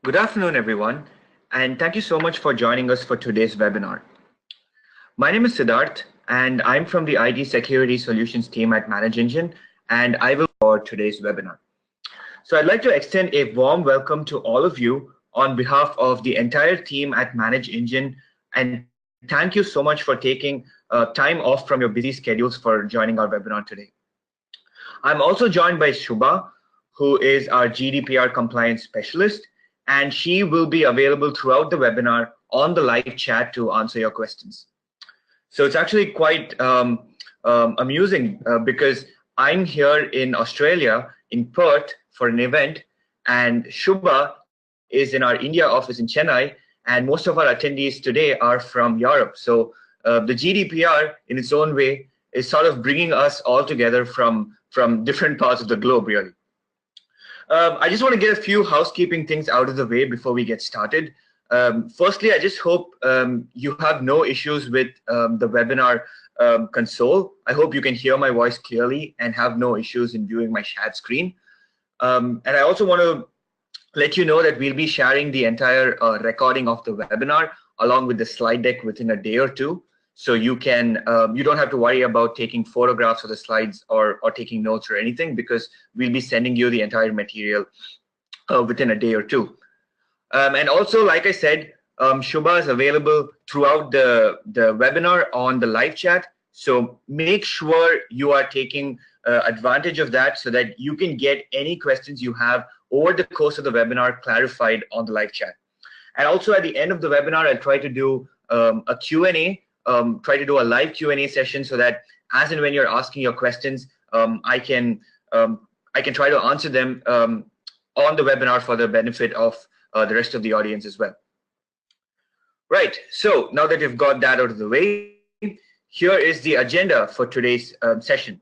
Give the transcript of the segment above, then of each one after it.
Good afternoon, everyone, and thank you so much for joining us for today's webinar. My name is Siddharth, and I'm from the IT Security Solutions team at ManageEngine, and I will for today's webinar. So I'd like to extend a warm welcome to all of you on behalf of the entire team at ManageEngine, and thank you so much for taking time off from your busy schedules for joining our webinar today. I'm also joined by Shubha, who is our GDPR compliance specialist, and she will be available throughout the webinar on the live chat to answer your questions. So it's actually quite amusing because I'm here in Australia, in Perth, for an event, and Shubha is in our India office in Chennai, and most of our attendees today are from Europe. So the GDPR, in its own way, is sort of bringing us all together from different parts of the globe, really. I just want to get a few housekeeping things out of the way before we get started. Firstly, I just hope you have no issues with the webinar console. I hope you can hear my voice clearly and have no issues in viewing my shared screen. And I also want to let you know that we'll be sharing the entire recording of the webinar along with the slide deck within a day or two. So you don't have to worry about taking photographs of the slides or taking notes or anything, because we'll be sending you the entire material within a day or two. And also, like I said, Shubha is available throughout the webinar on the live chat. So make sure you are taking advantage of that so that you can get any questions you have over the course of the webinar clarified on the live chat. And also at the end of the webinar, I'll try to do a Q&A. Try to do a live Q&A session so that as and when you're asking your questions, I can try to answer them on the webinar for the benefit of the rest of the audience as well. Right, so now that you've got that out of the way, here is the agenda for today's session.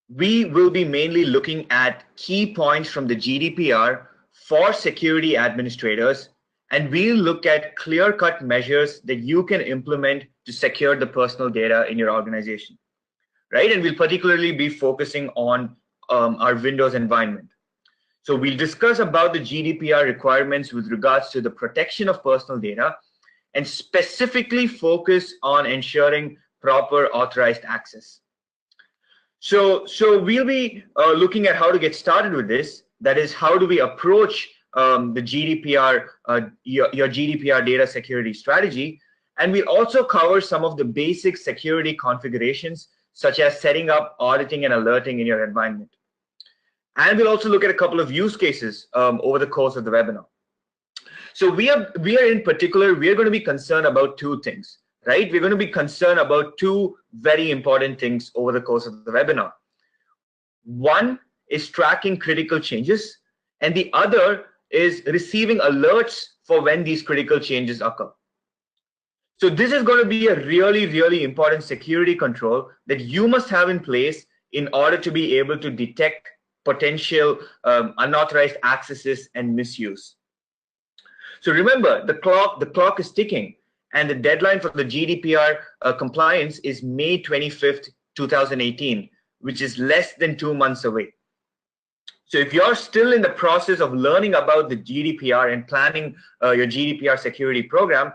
We will be mainly looking at key points from the GDPR for security administrators, and we'll look at clear-cut measures that you can implement to secure the personal data in your organization, right? And we'll particularly be focusing on our Windows environment. So we'll discuss about the GDPR requirements with regards to the protection of personal data, and specifically focus on ensuring proper authorized access. So we'll be looking at how to get started with this. That is, how do we approach the GDPR, your GDPR data security strategy. And we'll also cover some of the basic security configurations, such as setting up auditing and alerting in your environment. And we'll also look at a couple of use cases over the course of the webinar. So we are in particular, we are going to be concerned about two things, right? We're going to be concerned about two very important things over the course of the webinar. One is tracking critical changes, and the other is receiving alerts for when these critical changes occur. So this is going to be a really, really important security control that you must have in place in order to be able to detect potential unauthorized accesses and misuse. So remember, the clock is ticking, and the deadline for the GDPR compliance is May 25th, 2018, which is less than 2 months away. So if you're still in the process of learning about the GDPR and planning your GDPR security program,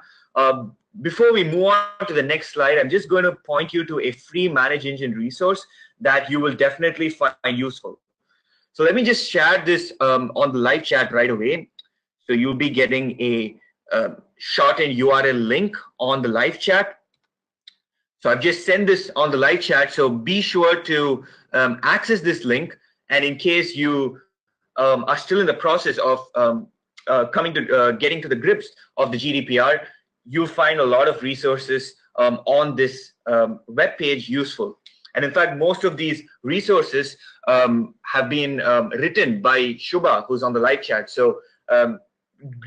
before we move on to the next slide, I'm just going to point you to a free ManageEngine resource that you will definitely find useful. So let me just share this on the live chat right away. So you'll be getting a shortened URL link on the live chat. So I've just sent this on the live chat. So be sure to access this link. And in case you are still in the process of getting to the grips of the GDPR, you'll find a lot of resources on this web page useful. And in fact, most of these resources have been written by Shubha, who's on the live chat. So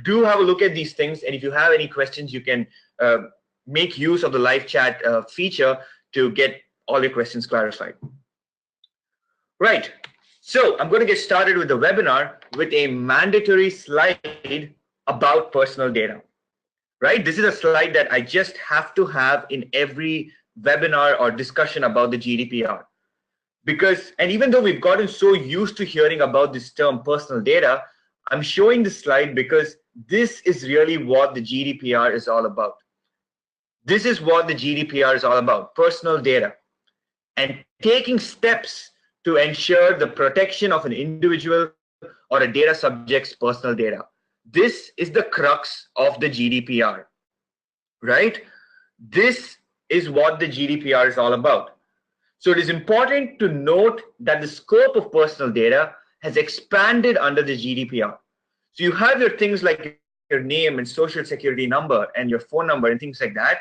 do have a look at these things. And if you have any questions, you can make use of the live chat feature to get all your questions clarified. Right. So I'm going to get started with the webinar with a mandatory slide about personal data, right? This is a slide that I just have to have in every webinar or discussion about the GDPR. Because, and even though we've gotten so used to hearing about this term personal data, I'm showing this slide because this is really what the GDPR is all about. This is what the GDPR is all about, personal data, and taking steps to ensure the protection of an individual or a data subject's personal data. This is the crux of the GDPR, right? This is what the GDPR is all about. So it is important to note that the scope of personal data has expanded under the GDPR. So you have your things like your name and social security number and your phone number and things like that,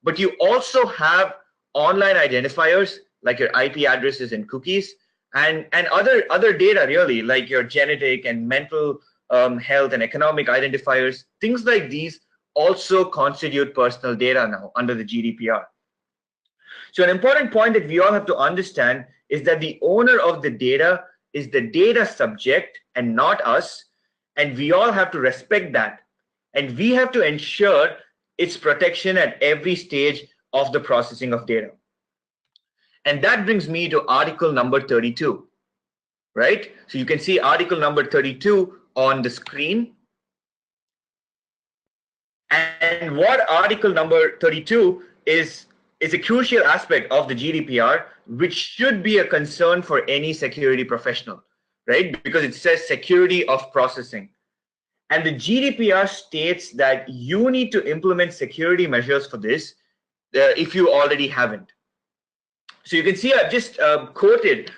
but you also have online identifiers like your IP addresses and cookies, and other data really, like your genetic and mental health and economic identifiers. Things like these also constitute personal data now under the GDPR. So an important point that we all have to understand is that the owner of the data is the data subject and not us, and we all have to respect that, and we have to ensure its protection at every stage of the processing of data. And that brings me to article number 32, right? So you can see article number 32 on the screen. And what article number 32 is a crucial aspect of the GDPR, which should be a concern for any security professional, right? Because it says security of processing. And the GDPR states that you need to implement security measures for this if you already haven't. So you can see I've just quoted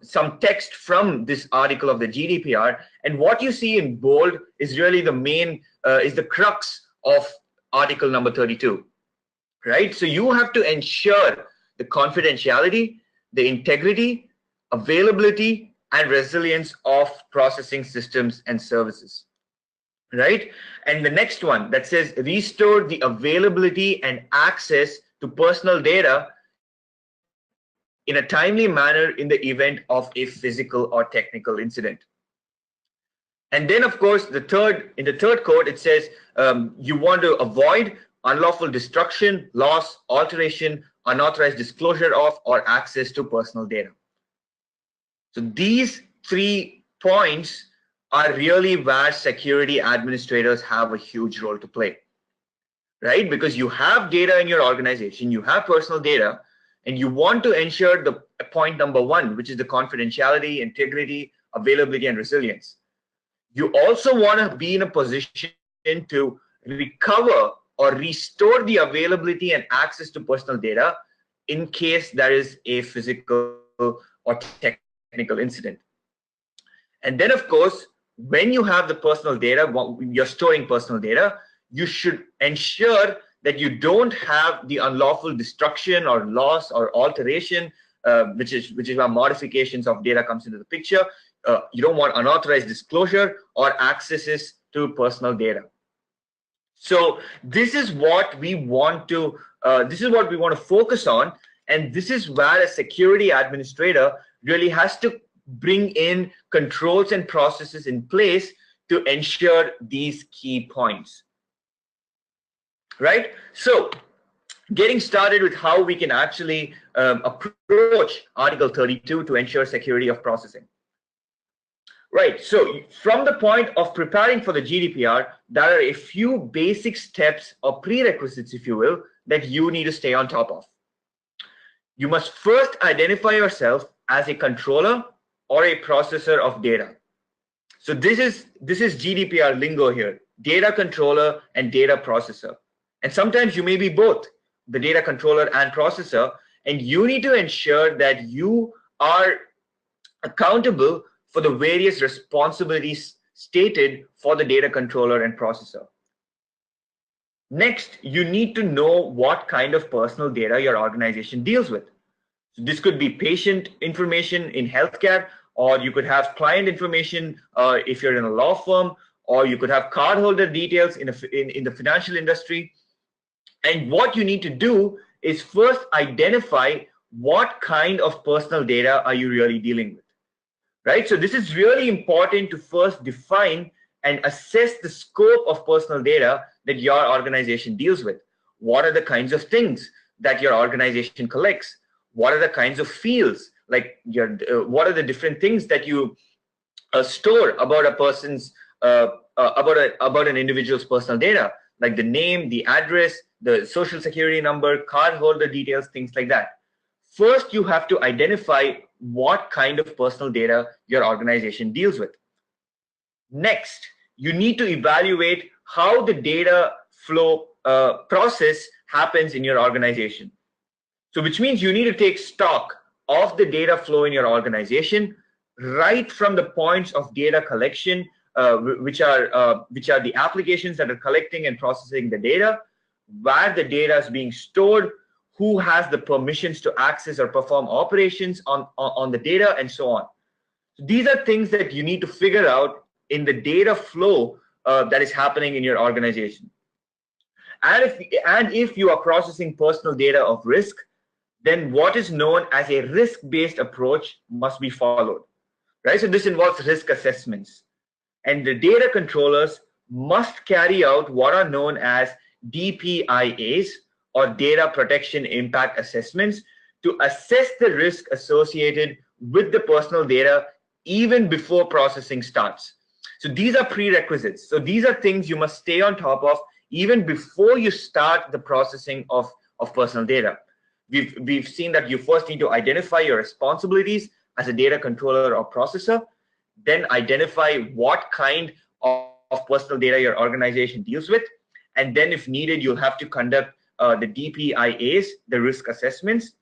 some text from this article of the GDPR, and what you see in bold is really the main, is the crux of article number 32, right? So you have to ensure the confidentiality, the integrity, availability, and resilience of processing systems and services, right? And the next one that says restore the availability and access to personal data in a timely manner in the event of a physical or technical incident. And then, of course, in the third code, it says you want to avoid unlawful destruction, loss, alteration, unauthorized disclosure of, or access to personal data. So these 3 points are really where security administrators have a huge role to play, right? Because you have data in your organization, you have personal data, and you want to ensure the point number 1, which is the confidentiality, integrity, availability, and resilience. You also want to be in a position to recover or restore the availability and access to personal data in case there is a physical or technical incident. And then, of course, when you have the personal data, you're storing personal data, you should ensure that you don't have the unlawful destruction or loss or alteration, which is where modifications of data comes into the picture. You don't want unauthorized disclosure or accesses to personal data. So this is what we want to focus on, and this is where a security administrator really has to bring in controls and processes in place to ensure these key points, right? So getting started with how we can actually approach Article 32 to ensure security of processing. Right, so from the point of preparing for the GDPR, there are a few basic steps or prerequisites, if you will, that you need to stay on top of. You must first identify yourself as a controller or a processor of data. So this is GDPR lingo here, data controller and data processor. And sometimes you may be both, the data controller and processor, and you need to ensure that you are accountable for the various responsibilities stated for the data controller and processor. Next, you need to know what kind of personal data your organization deals with. So this could be patient information in healthcare, or you could have client information if you're in a law firm, or you could have cardholder details in the financial industry. And what you need to do is first identify what kind of personal data are you really dealing with. Right? So this is really important to first define and assess the scope of personal data that your organization deals with. What are the kinds of things that your organization collects? What are the kinds of fields? Like what are the different things that you store about a person's about an individual's personal data, like the name, the address, the social security number, card holder details, things like that. First, you have to identify what kind of personal data your organization deals with. Next, you need to evaluate how the data flow process happens in your organization. So which means you need to take stock of the data flow in your organization, right from the points of data collection, which are the applications that are collecting and processing the data, where the data is being stored, who has the permissions to access or perform operations on the data, and so on. So these are things that you need to figure out in the data flow that is happening in your organization. And if you are processing personal data of risk, then what is known as a risk-based approach must be followed, right? So this involves risk assessments. And the data controllers must carry out what are known as DPIAs, or data protection impact assessments, to assess the risk associated with the personal data even before processing starts. So these are prerequisites. So these are things you must stay on top of even before you start the processing of personal data. We've seen that you first need to identify your responsibilities as a data controller or processor, then identify what kind of personal data your organization deals with, and then if needed, you'll have to conduct the DPIAs, the risk assessments.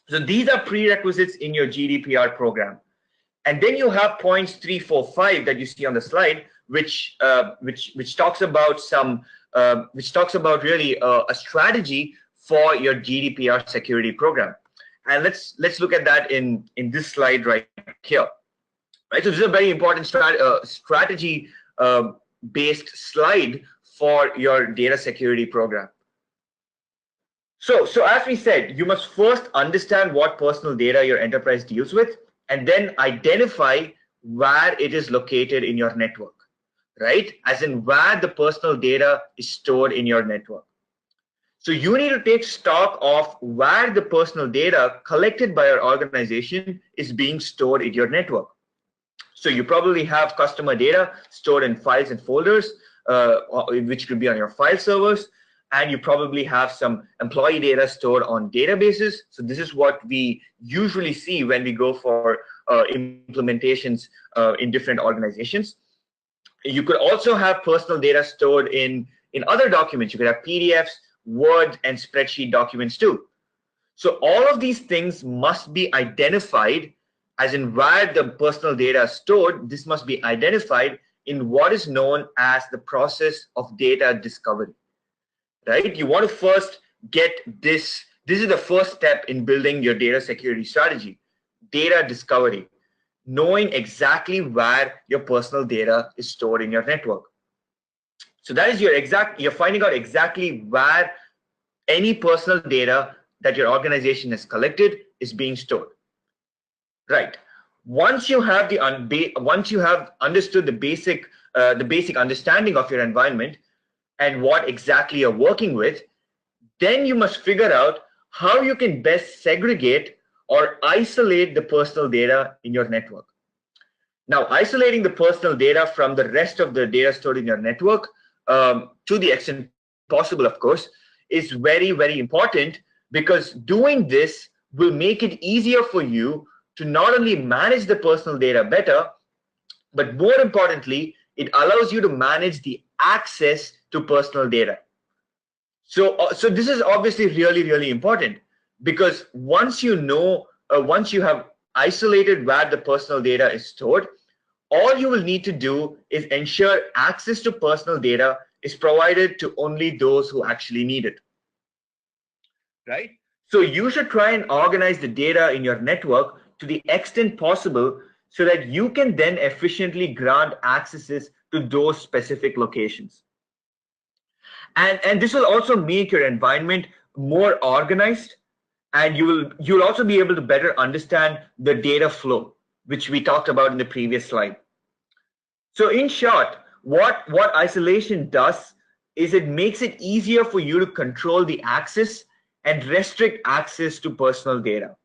So these are prerequisites in your GDPR program. And then you have points 3, 4, 5 that you see on the slide, which talks about really a strategy for your GDPR security program. And let's look at that in this slide right here. Right, so this is a very important strategy based slide for your data security program. So as we said, you must first understand what personal data your enterprise deals with, and then identify where it is located in your network, right? As in where the personal data is stored in your network. So you need to take stock of where the personal data collected by your organization is being stored in your network. So you probably have customer data stored in files and folders, which could be on your file servers, and you probably have some employee data stored on databases. So this is what we usually see when we go for implementations in different organizations. You could also have personal data stored in other documents. You could have PDFs, Word, and spreadsheet documents too. So all of these things must be identified, as in where the personal data is stored. This must be identified in what is known as the process of data discovery, right? You want to first get this. This is the first step in building your data security strategy, data discovery, knowing exactly where your personal data is stored in your network. So that is you're finding out exactly where any personal data that your organization has collected is being stored. Right. Once you have understood the basic understanding of your environment and what exactly you're working with, then you must figure out how you can best segregate or isolate the personal data in your network. Now, isolating the personal data from the rest of the data stored in your network, to the extent possible, of course, is very, very important, because doing this will make it easier for you to not only manage the personal data better, but more importantly, it allows you to manage the access to personal data. So this is obviously really, really important, because once you have isolated where the personal data is stored, all you will need to do is ensure access to personal data is provided to only those who actually need it, right? So you should try and organize the data in your network to the extent possible so that you can then efficiently grant accesses to those specific locations. And this will also make your environment more organized, and you'll also be able to better understand the data flow, which we talked about in the previous slide. So in short, what isolation does is it makes it easier for you to control the access and restrict access to personal data.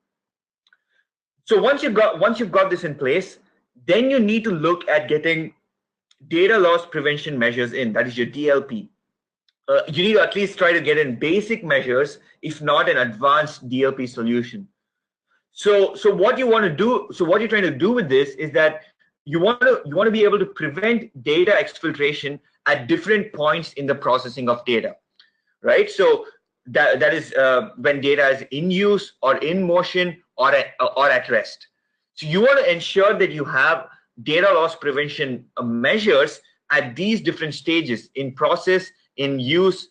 So once you've got this in place, Then you need to look at getting data loss prevention measures in, that is your DLP. You need to at least try to get in basic measures, if not an advanced DLP solution. So what you want to do, so what you're trying to do with this is that you want to be able to prevent data exfiltration at different points in the processing of data, right? So that is when data is in use or in motion or at rest. So you want to ensure that you have data loss prevention measures at these different stages: in process, in use,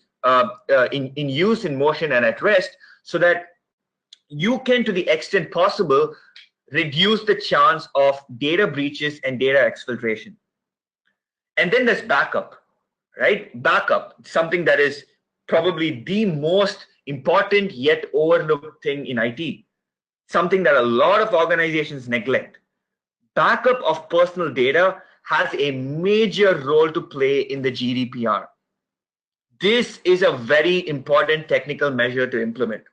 in motion, and at rest, so that you can, to the extent possible, reduce the chance of data breaches and data exfiltration. And then there's backup, right? Backup, something that is probably the most important yet overlooked thing in IT, something that a lot of organizations neglect. Backup of personal data has a major role to play in the GDPR. This is a very important technical measure to implement.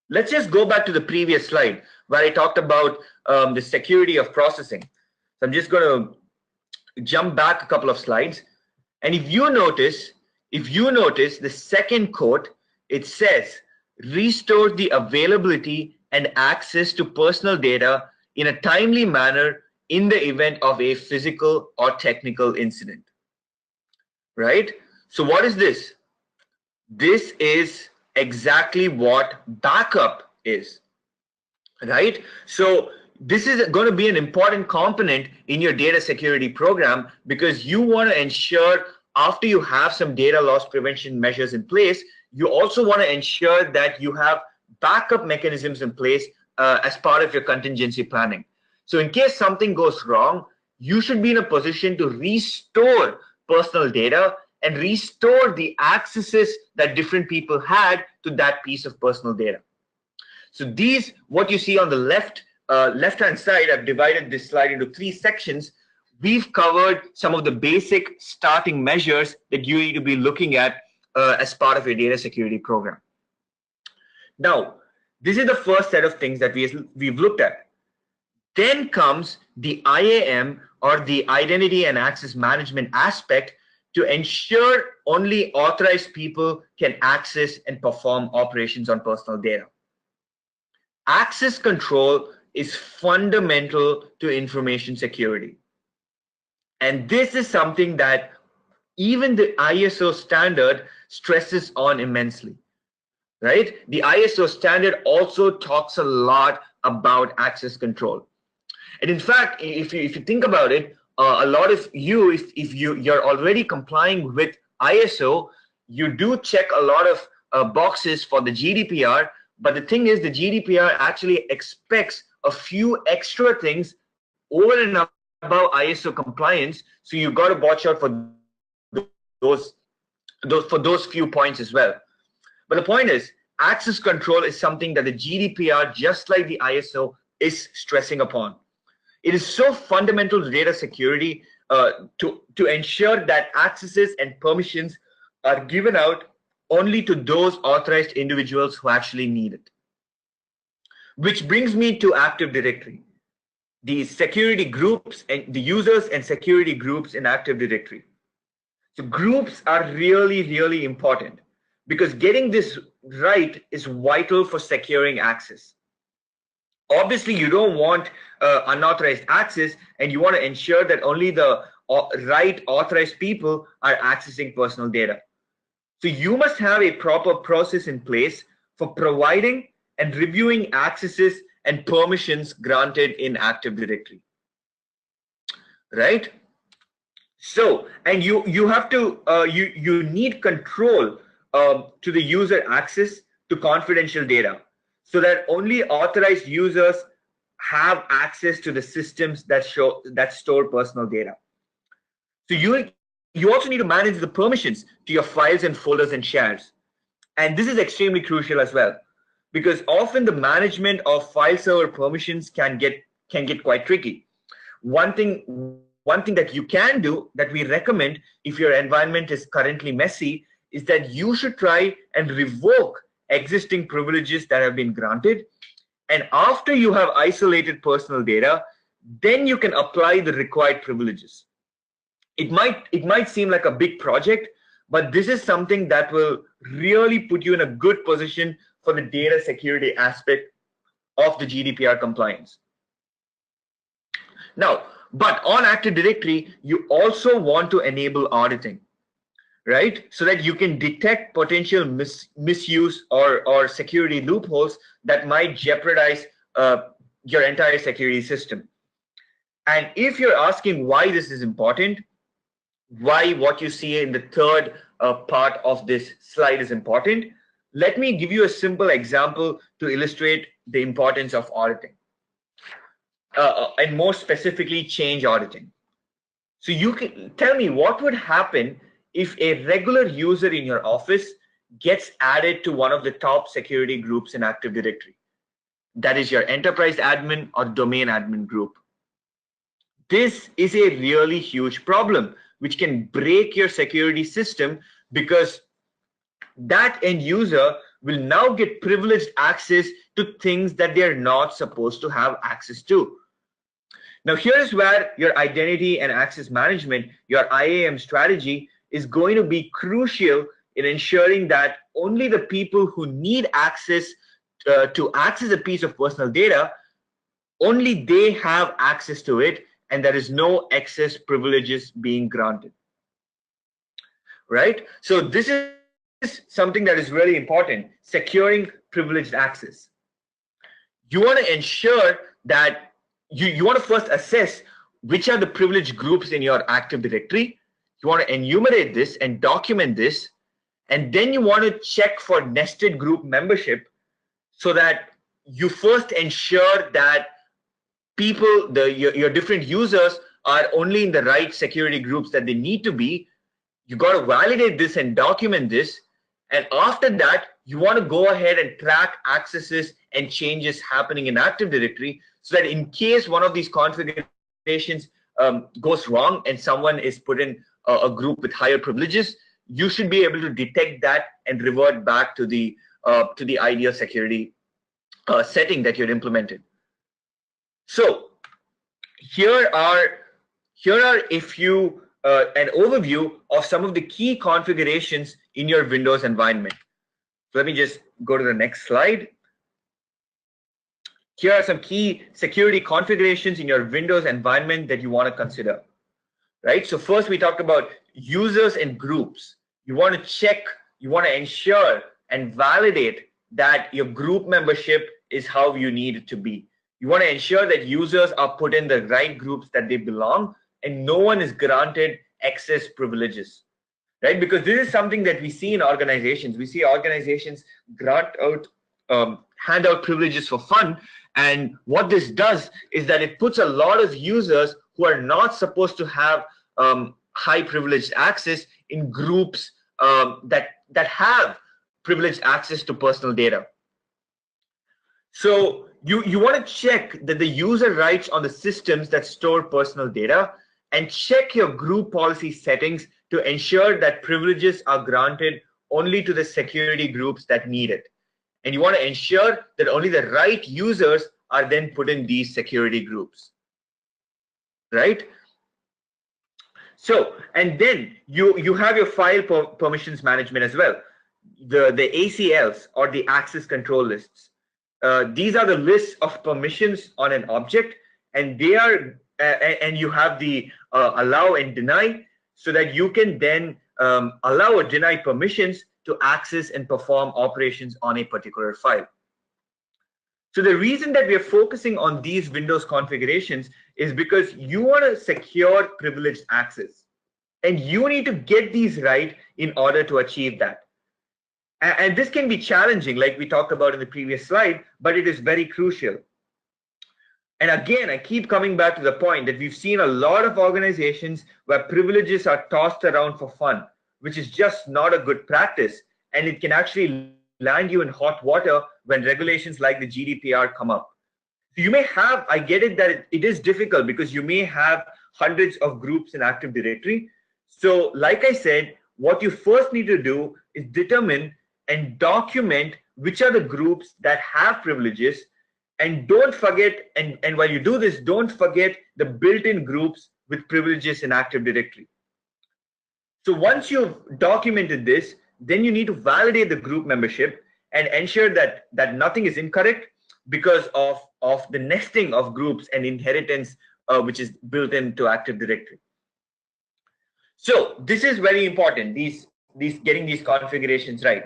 Let's just go back to the previous slide where I talked about the security of processing. So I'm just going to jump back a couple of slides. And if you notice the second quote, it says, restore the availability and access to personal data in a timely manner in the event of a physical or technical incident, right? So what is this? This is exactly what backup is, right? So this is going to be an important component in your data security program, because you want to ensure, after you have some data loss prevention measures in place, you also want to ensure that you have backup mechanisms in place as part of your contingency planning. So in case something goes wrong, you should be in a position to restore personal data and restore the accesses that different people had to that piece of personal data. So these, what you see on the left-hand side, I've divided this slide into 3 sections. We've covered some of the basic starting measures that you need to be looking at as part of your data security program. Now, this is the first set of things that we've looked at. Then comes the IAM, or the identity and access management aspect, to ensure only authorized people can access and perform operations on personal data. Access control is fundamental to information security. And this is something that even the ISO standard stresses on immensely, right? The ISO standard also talks a lot about access control. And in fact, if you think about it, a lot of you, if you're already complying with ISO, you do check a lot of boxes for the GDPR. But the thing is, the GDPR actually expects a few extra things over and above ISO compliance. So you've got to watch out for those few points as well. But the point is, access control is something that the GDPR, just like the ISO, is stressing upon. It is so fundamental to data security to ensure that accesses and permissions are given out only to those authorized individuals who actually need it. Which brings me to Active Directory, the security groups and the users and security groups in Active Directory. So groups are really, really important, because getting this right is vital for securing access. Obviously, you don't want unauthorized access, and you want to ensure that only the right authorized people are accessing personal data. So you must have a proper process in place for providing and reviewing accesses and permissions granted in Active Directory, right? So, and you have to you need control to the user access to confidential data, so that only authorized users have access to the systems that store personal data. So you also need to manage the permissions to your files and folders and shares. And this is extremely crucial as well, because often the management of file server permissions can get quite tricky. One thing that you can do, that we recommend if your environment is currently messy, is that you should try and revoke existing privileges that have been granted. And after you have isolated personal data, then you can apply the required privileges. It might seem like a big project, but this is something that will really put you in a good position for the data security aspect of the GDPR compliance. Now, but on Active Directory, you also want to enable auditing, right? So that you can detect potential misuse or security loopholes that might jeopardize your entire security system. And if you're asking why this is important, why what you see in the third part of this slide is important, let me give you a simple example to illustrate the importance of auditing. And more specifically, change auditing. So you can tell me what would happen if a regular user in your office gets added to one of the top security groups in Active Directory. That is your enterprise admin or domain admin group. This is a really huge problem, which can break your security system, because that end user will now get privileged access to things that they're not supposed to have access to. Now, here's where your identity and access management, your IAM strategy, is going to be crucial in ensuring that only the people who need access to access a piece of personal data, only they have access to it, and there is no excess privileges being granted. Right? So this is something that is really important, securing privileged access. You want to ensure that you want to first assess which are the privileged groups in your Active Directory. You want to enumerate this and document this, and then you want to check for nested group membership, so that you first ensure that people, your different users, are only in the right security groups that they need to be. You got to validate this and document this, and after that you want to go ahead and track accesses and changes happening in Active Directory, so that in case one of these configurations goes wrong and someone is put in a group with higher privileges, you should be able to detect that and revert back to the ideal security setting that you'd implemented. So here are a few an overview of some of the key configurations in your Windows environment. So let me just go to the next slide. Here are some key security configurations in your Windows environment that you want to consider. Right? So first, we talked about users and groups. You want to check, you want to ensure and validate that your group membership is how you need it to be. You want to ensure that users are put in the right groups that they belong, and no one is granted excess privileges, right? Because this is something that we see in organizations. We see organizations grant out, hand out privileges for fun. And what this does is that it puts a lot of users who are not supposed to have high privileged access in groups that have privileged access to personal data. So you want to check that the user rights on the systems that store personal data, and check your group policy settings to ensure that privileges are granted only to the security groups that need it. And you want to ensure that only the right users are then put in these security groups, right? So, and then you have your file permissions management as well, the ACLs, or the access control lists. These are the lists of permissions on an object, and they are and you have the allow and deny, so that you can then allow or deny permissions to access and perform operations on a particular file. So the reason that we are focusing on these Windows configurations is because you want to secure privileged access, and you need to get these right in order to achieve that. And this can be challenging, like we talked about in the previous slide, but it is very crucial. And again, I keep coming back to the point that we've seen a lot of organizations where privileges are tossed around for fun, which is just not a good practice. And it can actually land you in hot water when regulations like the GDPR come up. So you may have, I get it that it is difficult because you may have hundreds of groups in Active Directory. So like I said, what you first need to do is determine and document which are the groups that have privileges, And don't forget, and while you do this, don't forget the built-in groups with privileges in Active Directory. So once you've documented this, then you need to validate the group membership and ensure that nothing is incorrect because of the nesting of groups and inheritance which is built into Active Directory. So this is very important, these getting these configurations right.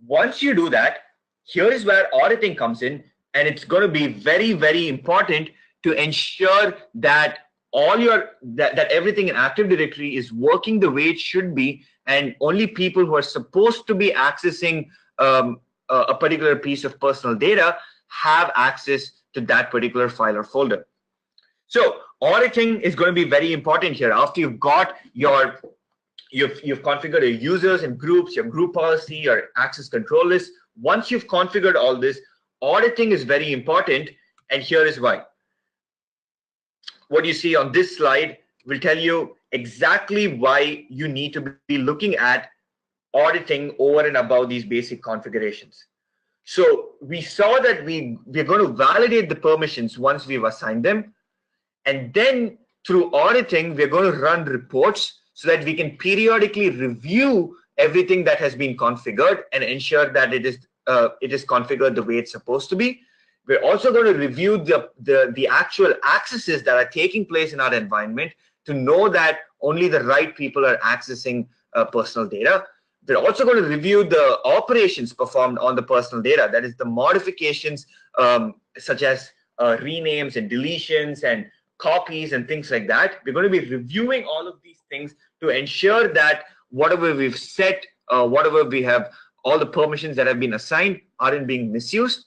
Once you do that, here is where auditing comes in, and it's going to be very, very important to ensure that that everything in Active Directory is working the way it should be, and only people who are supposed to be accessing a particular piece of personal data have access to that particular file or folder. So auditing is going to be very important here. After you've got you've configured your users and groups, your group policy, your access control list. Once you've configured all this, auditing is very important, and here is why. What you see on this slide will tell you exactly why you need to be looking at auditing over and above these basic configurations. So we saw that we're going to validate the permissions once we've assigned them, and then through auditing, we're going to run reports so that we can periodically review everything that has been configured and ensure that it is configured the way it's supposed to be. We're also going to review the actual accesses that are taking place in our environment to know that only the right people are accessing personal data. We're also going to review the operations performed on the personal data, that is the modifications such as renames and deletions and copies and things like that. We're going to be reviewing all of these things to ensure that whatever we've set, whatever we have, all the permissions that have been assigned aren't being misused.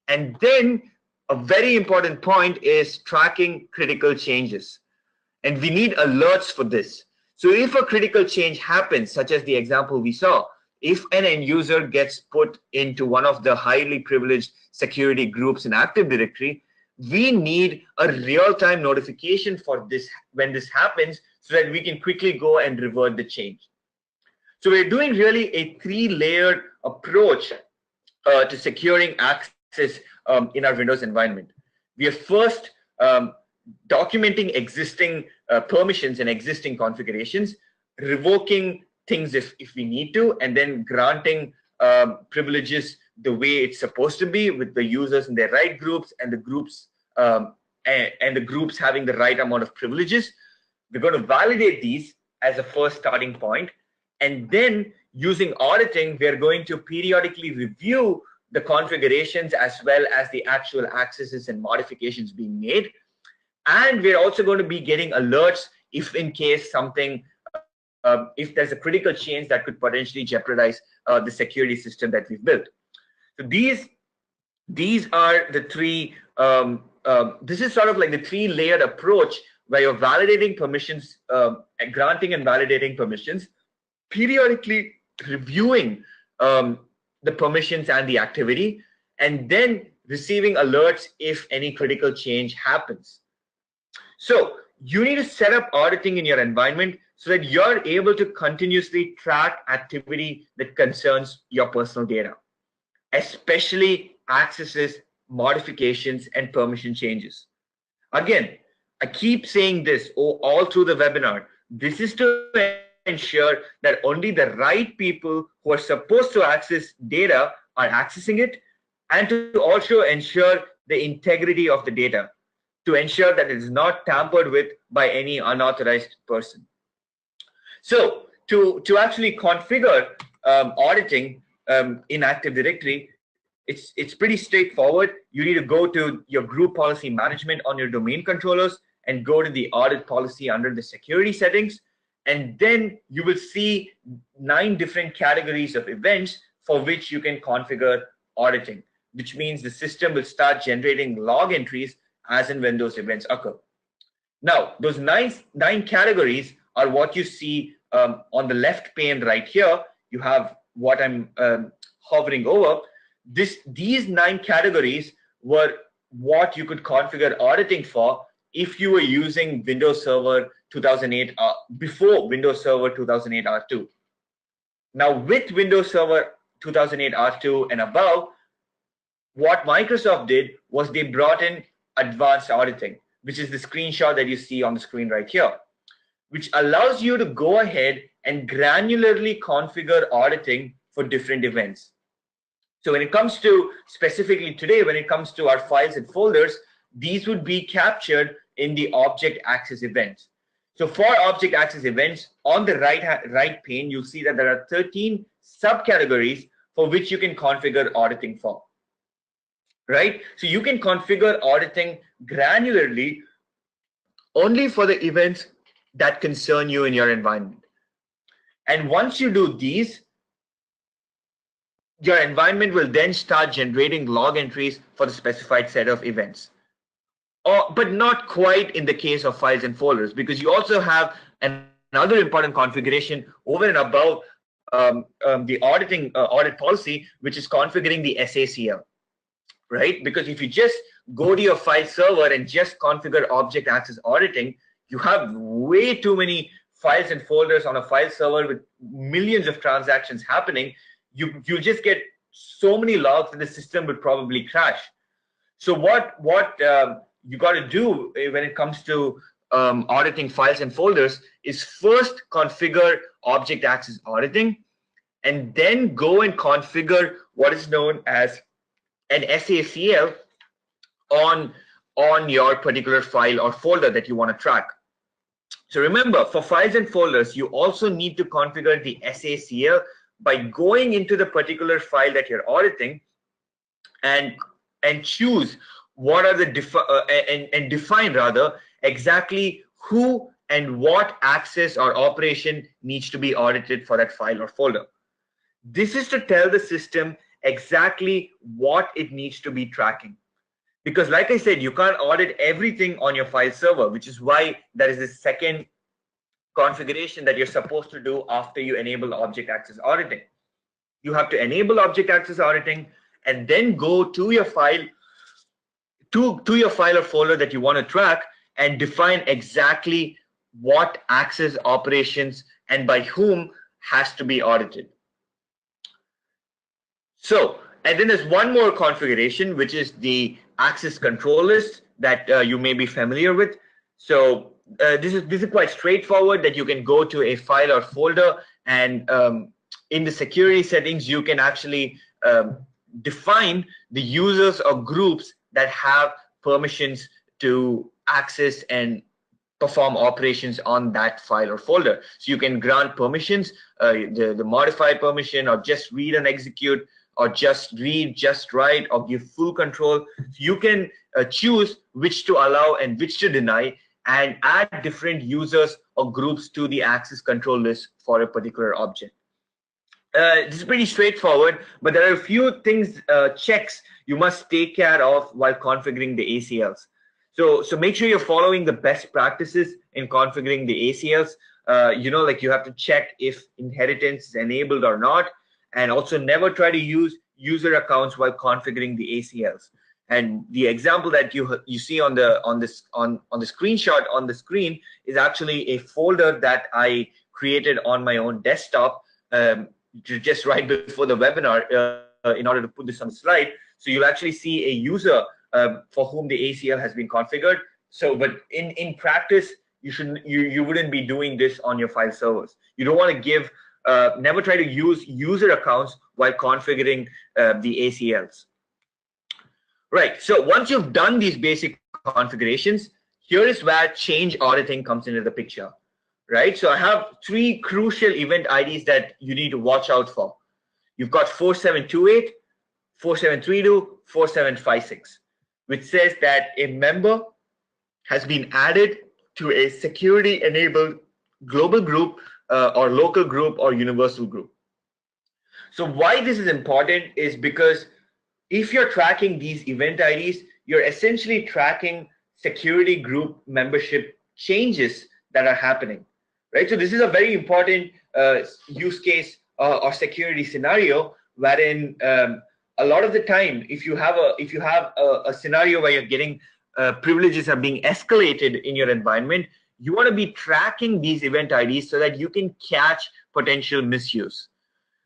And then a very important point is tracking critical changes. And we need alerts for this. So if a critical change happens, such as the example we saw, if an end user gets put into one of the highly privileged security groups in Active Directory, we need a real-time notification for this when this happens so that we can quickly go and revert the change. So we're doing really a three-layered approach to securing access in our Windows environment. We are first documenting existing permissions and existing configurations, revoking things if we need to, and then granting privileges the way it's supposed to be, with the users in their right groups and the groups having the right amount of privileges. We're going to validate these as a first starting point, and then using auditing, we're going to periodically review the configurations as well as the actual accesses and modifications being made. And we're also going to be getting alerts if in case something, if there's a critical change that could potentially jeopardize the security system that we've built. So these are the three, this is sort of like the three-layered approach where you're validating permissions, granting and validating permissions, periodically reviewing the permissions and the activity, and then receiving alerts if any critical change happens. So you need to set up auditing in your environment so that you're able to continuously track activity that concerns your personal data, especially accesses, modifications, and permission changes. Again, I keep saying this all through the webinar. This is to ensure that only the right people who are supposed to access data are accessing it, and to also ensure the integrity of the data, to ensure that it is not tampered with by any unauthorized person. So to actually configure auditing in Active Directory, it's pretty straightforward. You need to go to your group policy management on your domain controllers and go to the audit policy under the security settings. And then you will see 9 different categories of events for which you can configure auditing, which means the system will start generating log entries as and when those events occur. Now, those nine categories are what you see on the left pane right here. You have what I'm hovering over. These 9 categories were what you could configure auditing for if you were using Windows Server 2008 before Windows Server 2008 R2. Now with Windows Server 2008 R2 and above, what Microsoft did was they brought in advanced auditing, which is the screenshot that you see on the screen right here, which allows you to go ahead and granularly configure auditing for different events. So when it comes to specifically today, when it comes to our files and folders, these would be captured in the object access events. So for object access events, on the right pane, you'll see that there are 13 subcategories for which you can configure auditing for. Right? So you can configure auditing granularly only for the events that concern you in your environment. And once you do these, your environment will then start generating log entries for the specified set of events. But not quite in the case of files and folders, because you also have another important configuration over and above the auditing audit policy, which is configuring the SACM, right? Because if you just go to your file server and just configure object access auditing, you have way too many files and folders on a file server with millions of transactions happening. You'll just get so many logs that the system would probably crash. So what you got to do when it comes to auditing files and folders is first configure object access auditing, and then go and configure what is known as an SACL on your particular file or folder that you want to track. So remember, for files and folders, you also need to configure the SACL by going into the particular file that you're auditing and choose what are the define rather exactly who and what access or operation needs to be audited for that file or folder. This is to tell the system exactly what it needs to be tracking. Because like I said, you can't audit everything on your file server, which is why there is this second configuration that you're supposed to do after you enable object access auditing. You have to enable object access auditing and then go to your file to your file or folder that you want to track and define exactly what access operations and by whom has to be audited. So, and then there's one more configuration, which is the access control list that you may be familiar with. So this is quite straightforward, that you can go to a file or folder, and in the security settings, you can actually define the users or groups that have permissions to access and perform operations on that file or folder. So you can grant permissions, the modified permission, or just read and execute, or just read, just write, or give full control. So you can choose which to allow and which to deny, and add different users or groups to the access control list for a particular object. This is pretty straightforward, but there are a few things, checks you must take care of while configuring the ACLs. So make sure you're following the best practices in configuring the ACLs. Like you have to check if inheritance is enabled or not, and also never try to use user accounts while configuring the ACLs. And the example that you see on the screenshot on the screen is actually a folder that I created on my own desktop just right before the webinar in order to put this on the slide. So you'll actually see a user for whom the ACL has been configured. So, but in practice, you wouldn't be doing this on your file servers. You don't want to give never try to use user accounts while configuring the ACLs. Right. So once you've done these basic configurations, here is where change auditing comes into the picture. Right. So I have three crucial event IDs that you need to watch out for. You've got 4728, 4732, 4756, which says that a member has been added to a security-enabled global group or local group or universal group. So why this is important is because if you're tracking these event IDs, you're essentially tracking security group membership changes that are happening, right? So this is a very important use case or security scenario wherein a lot of the time, if you have a scenario where you're getting privileges are being escalated in your environment, you want to be tracking these event IDs so that you can catch potential misuse.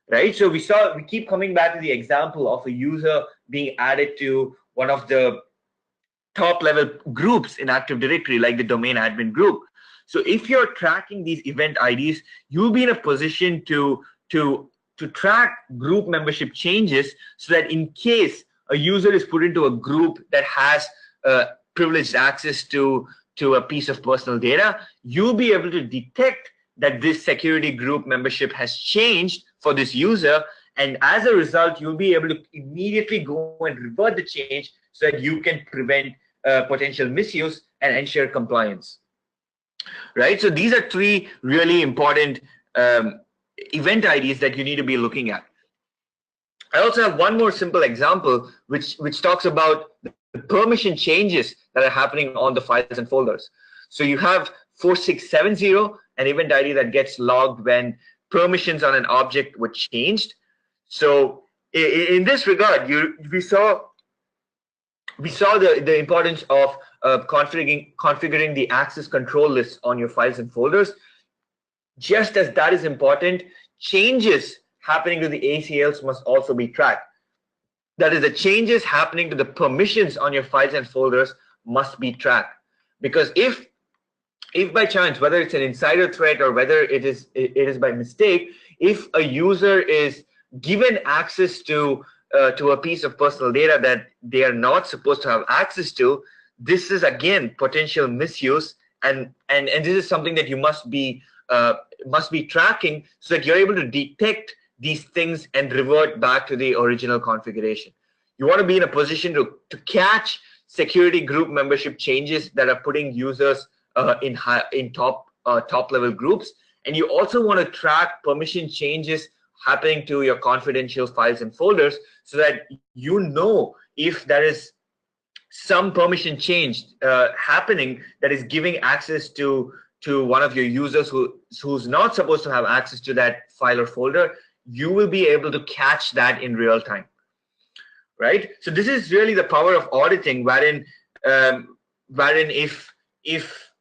right? So we keep coming back to the example of a user being added to one of the top level groups in Active Directory, like the domain admin group. So if you're tracking these event IDs, you'll be in a position to track group membership changes, so that in case a user is put into a group that has privileged access to a piece of personal data, you'll be able to detect that this security group membership has changed for this user, and as a result, you'll be able to immediately go and revert the change so that you can prevent potential misuse and ensure compliance. Right? So these are three really important event IDs that you need to be looking at. I also have one more simple example, which talks about the permission changes that are happening on the files and folders. So you have 4670, an event ID that gets logged when permissions on an object were changed. So in this regard, we saw the importance of configuring the access control list on your files and folders. Just as that is important, changes happening to the ACLs must also be tracked. That is, the changes happening to the permissions on your files and folders must be tracked. Because if by chance, whether it's an insider threat or whether it is by mistake, if a user is given access to a piece of personal data that they are not supposed to have access to, this is again potential misuse, and this is something that you must be tracking, so that you're able to detect these things and revert back to the original configuration. You want to be in a position to catch security group membership changes that are putting users in top level groups, and you also want to track permission changes happening to your confidential files and folders, so that you know if there is some permission change happening that is giving access to one of your users who's not supposed to have access to that file or folder. You will be able to catch that in real time, right? So this is really the power of auditing, wherein if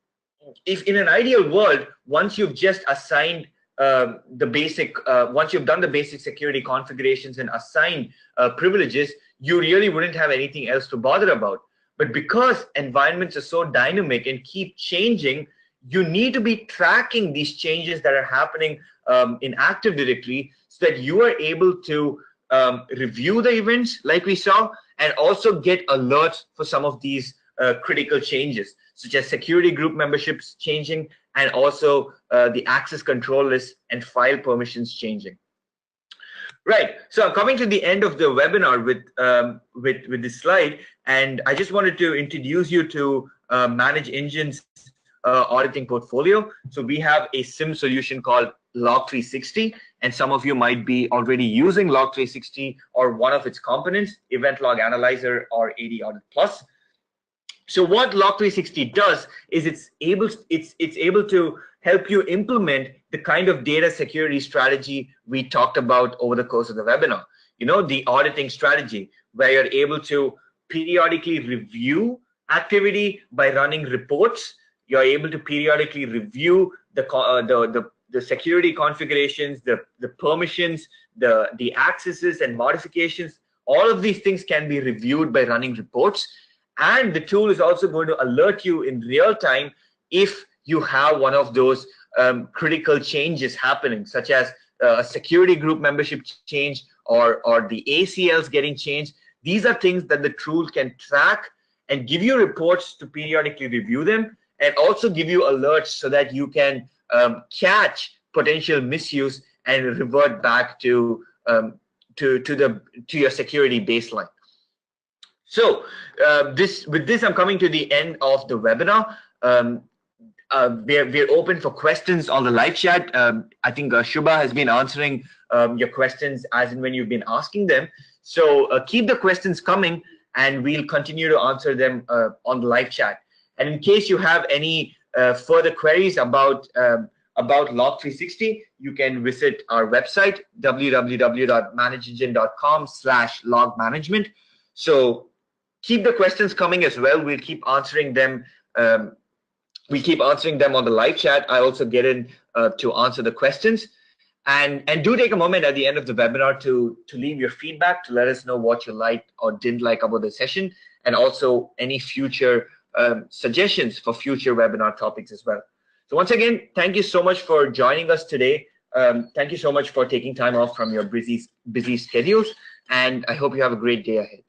in an ideal world, once you've just assigned once you've done the basic security configurations and assigned privileges, you really wouldn't have anything else to bother about. But because environments are so dynamic and keep changing, you need to be tracking these changes that are happening in Active Directory, so that you are able to review the events like we saw, and also get alerts for some of these critical changes, such as security group memberships changing, and also the access control list and file permissions changing. Right. So I'm coming to the end of the webinar with this slide, and I just wanted to introduce you to Manage Engine's auditing portfolio. So we have a SIM solution called Log360, and some of you might be already using Log360 or one of its components, Event Log Analyzer or AD Audit Plus. So what Log360 does is it's able to help you implement the kind of data security strategy we talked about over the course of the webinar. You know, the auditing strategy, where you're able to periodically review activity by running reports. You're able to periodically review the security configurations, the permissions, the accesses and modifications. All of these things can be reviewed by running reports. And the tool is also going to alert you in real time if you have one of those critical changes happening, such as a security group membership change or the ACLs getting changed. These are things that the tool can track and give you reports to periodically review them, and also give you alerts so that you can catch potential misuse and revert back to your security baseline. So with this, I'm coming to the end of the webinar. We're open for questions on the live chat. I think Shubha has been answering your questions as and when you've been asking them. So keep the questions coming, and we'll continue to answer them on the live chat. And in case you have any further queries about Log360, you can visit our website, www.manageengine.com/logmanagement. So keep the questions coming as well. We'll keep answering them. We keep answering them on the live chat. I also get in to answer the questions. And do take a moment at the end of the webinar to leave your feedback, to let us know what you liked or didn't like about the session, and also any future suggestions for future webinar topics as well. So once again, thank you so much for joining us today. Thank you so much for taking time off from your busy schedules, and I hope you have a great day ahead.